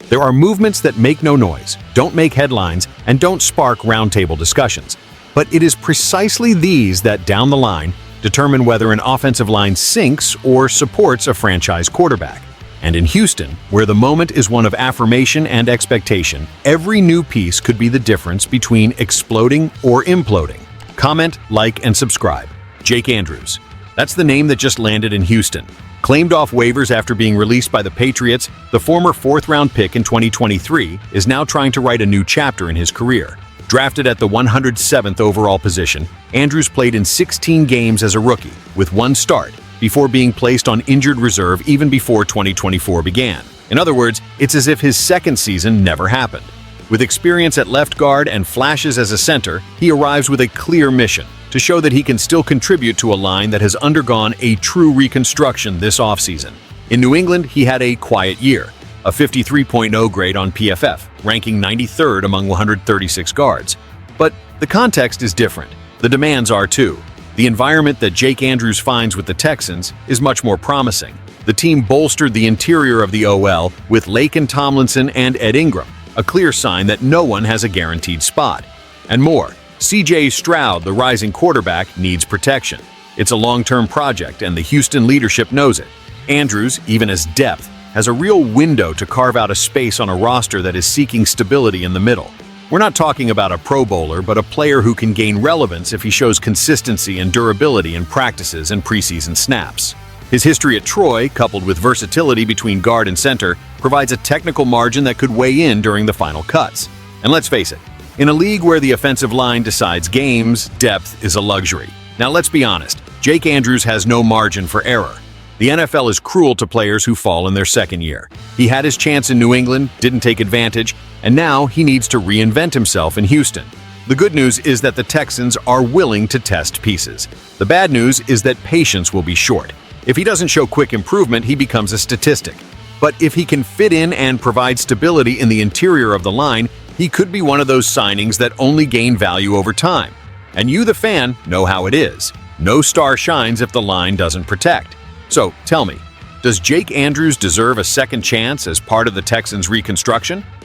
There are movements that make no noise, don't make headlines, and don't spark roundtable discussions. But it is precisely these that, down the line, determine whether an offensive line sinks or supports a franchise quarterback. And in Houston, where the moment is one of affirmation and expectation, every new piece could be the difference between exploding or imploding. Comment, like, and subscribe. Jake Andrews. That's the name that just landed in Houston. Claimed off waivers after being released by the Patriots, the former fourth-round pick in 2023 is now trying to write a new chapter in his career. Drafted at the 107th overall position, Andrews played in 16 games as a rookie, with one start, before being placed on injured reserve even before 2024 began. In other words, it's as if his second season never happened. With experience at left guard and flashes as a center, he arrives with a clear mission: to show that he can still contribute to a line that has undergone a true reconstruction this offseason. In New England, he had a quiet year, a 53.0 grade on PFF, ranking 93rd among 136 guards. But the context is different. The demands are too. The environment that Jake Andrews finds with the Texans is much more promising. The team bolstered the interior of the OL with Laken Tomlinson and Ed Ingram, a clear sign that no one has a guaranteed spot. And more, C.J. Stroud, the rising quarterback, needs protection. It's a long-term project, and the Houston leadership knows it. Andrews, even as depth, has a real window to carve out a space on a roster that is seeking stability in the middle. We're not talking about a Pro Bowler, but a player who can gain relevance if he shows consistency and durability in practices and preseason snaps. His history at Troy, coupled with versatility between guard and center, provides a technical margin that could weigh in during the final cuts. And let's face it, in a league where the offensive line decides games, depth is a luxury. Now let's be honest, Jake Andrews has no margin for error. The NFL is cruel to players who fall in their second year. He had his chance in New England, didn't take advantage, and now he needs to reinvent himself in Houston. The good news is that the Texans are willing to test pieces. The bad news is that patience will be short. If he doesn't show quick improvement, he becomes a statistic. But if he can fit in and provide stability in the interior of the line, he could be one of those signings that only gain value over time. And you, the fan, know how it is. No star shines if the line doesn't protect. So tell me, does Jake Andrews deserve a second chance as part of the Texans' reconstruction?